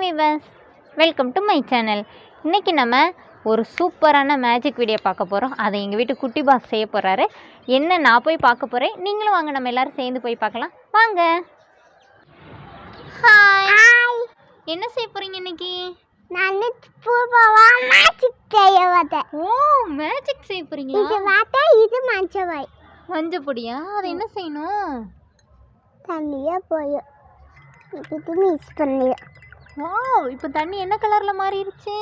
Viewers, welcome to my channel. இன்றைக்கி நம்ம ஒரு சூப்பரான மேஜிக் வீடியோ பார்க்க போகிறோம். அதை எங்கள் வீட்டு குட்டி பாஸ் செய்ய போகிறாரு. என்ன நான் போய் பார்க்க போகிறேன், நீங்களும் வாங்க, நம்ம எல்லோரும் சேர்ந்து போய் பார்க்கலாம் வாங்க. ஹாய், என்ன செய்ய போகிறீங்க இன்னைக்கு? நான் மேஜிக் செய்ய வந்தேன். ஓ, மேஜிக் செய்ய போகிறீங்களா? இது வாட்டை, இது மஞ்சள் மஞ்சள் பொடியா? அதை என்ன செய்யணும்? தண்ணியா போய் இது மிக்ஸ் பண்ணி. ஓ, இப்போ தண்ணி என்ன கலரில் மாறிடுச்சு?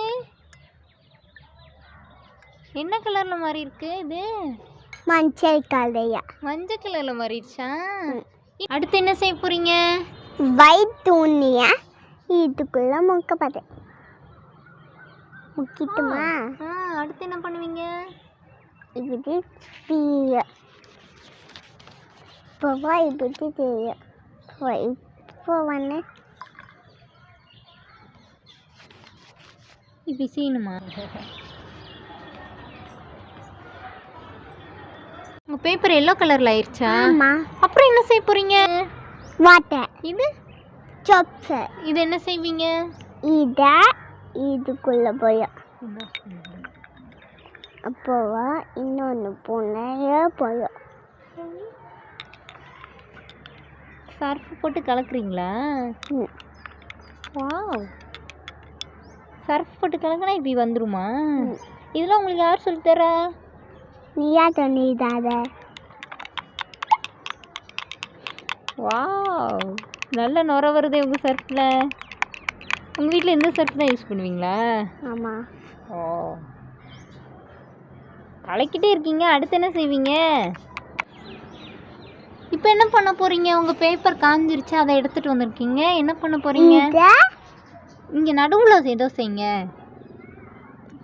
என்ன கலரில் மாறி இருக்கு? இது மஞ்சள் கலரையா? மஞ்சள் கலரில் மாறிடுச்சா? அடுத்து என்ன செய்ய போகிறீங்க? ஒயிட் துணியா இதுக்குள்ள முக்க பார்த்தேன். முக்கிட்டுமா? அடுத்து என்ன பண்ணுவீங்க? இது ஃப்ரீயா இப்போ இப்படி தெரியும். இப்போ வந்து இப்படி செய்யணுமா? உங்கள் பேப்பர் எல்லோ கலரில் ஆயிடுச்சா? ஆமாம். அப்புறம் என்ன செய்ய போகிறீங்க? வாட்டர். இது சொப்ஸ். இது என்ன செய்வீங்க? இதை இதுக்குள்ளே போய் அப்போவா இன்னொன்று போனையே போய் சர்ஃப் போட்டு கலக்குறீங்களா? வாவ், சர்ஃப் போட்டு கலக்குனா இப்படி வந்துருமா? இதெல்லாம் உங்களுக்கு யார் சொல்லித்தரா? நீயா சொன்னிதாத. வாவ், நல்ல நுர வருது உங்கள் சர்ஃபில். உங்கள் வீட்டில் எந்த சர்ஃப் தான் யூஸ் பண்ணுவீங்களா? ஆமாம். ஓ, கலக்கிட்டே இருக்கீங்க. அடுத்து என்ன செய்வீங்க? இப்போ என்ன பண்ண போகிறீங்க? உங்கள் பேப்பர் காஞ்சிருச்சு, அதை எடுத்துகிட்டு வந்திருக்கீங்க. என்ன பண்ண போகிறீங்க? இங்கே நடுவில் ஏதோ செய்யுங்க.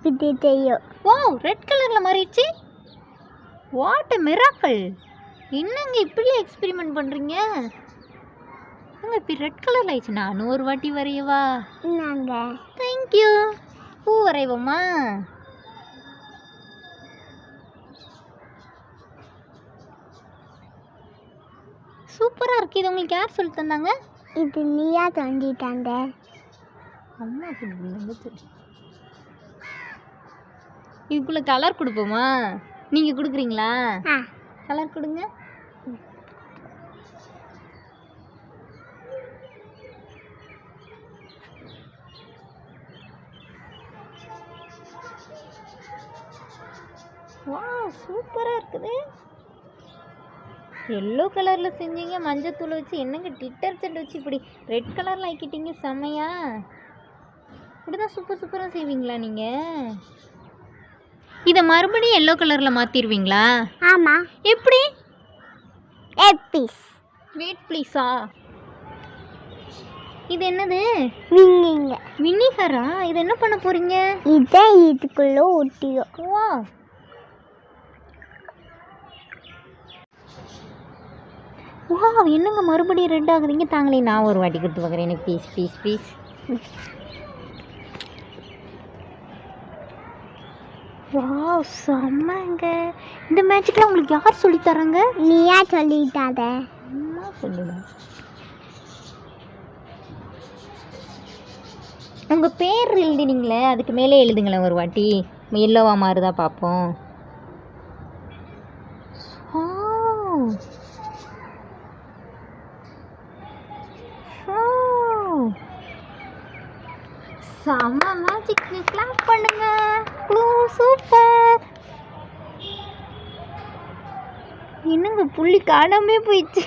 இது தெரியும். ஓ, ரெட் கலரில் மாறிடுச்சு. What a miracle! என்னங்க இப்படி எக்ஸ்பெரிமெண்ட் பண்ணுறீங்க? இப்படி ரெட் கலரில் ஆயிடுச்சு. நானும் ஒரு வாட்டி வரையவா? நாங்கள் தேங்க்யூ. பூ வரைவோமா? சூப்பராக இருக்குது. இது உங்களுக்கு யார் சொல்லி தந்தாங்க? இது நீயா தோண்டிட்டாங்க. அம்மா இதுக்குள்ளே கலர் கொடுப்போமா? நீங்கள் கொடுக்குறீங்களா? கலர் கொடுங்க. வா, சூப்பராக இருக்குது. எல்லோ கலரில் செஞ்சீங்க, மஞ்சத்தூள் வச்சு. என்னங்க டிட்டர்ஜென்ட் வச்சு இப்படி ரெட் கலரில் ஆக்கிட்டீங்க. செம்மையா? இப்படி தான் சூப்பராக செய்வீங்களா நீங்கள்? இதை மறுபடியும் எல்லோ கலரில் மாற்றிடுவீங்களா? ஆமாம். எப்படி? ப்ளீஸ் வெயிட் ப்ளீஸா? இது என்னது? வினிகரா? இது என்ன பண்ண போகிறீங்க? இதை இதுக்குள்ளே ஊட்டியும். வா, வா, என்னங்க மறுபடியும் ரெட் ஆகுதுங்க? தாங்களே நான் ஒரு வாட்டி கொடுத்து பார்க்குறேன். எனக்கு ப்ளீஸ். வா, செம்மங்க. இந்த மேட்சுக்கெலாம் உங்களுக்கு யார் சொல்லித்தராங்க? நீயா சொல்லிட்டாத. அம்மா சொல்லுங்க. உங்கள் பேர் எழுதினீங்களே, அதுக்கு மேலே எழுதுங்களேன் ஒரு வாட்டி. எல்லோவா மாறுதா பார்ப்போம். செம்ம மேஜிக். கிளாப் பண்ணுங்க. சூப்பர். என்னங்க புள்ளி காணாமே போயிடுச்சு.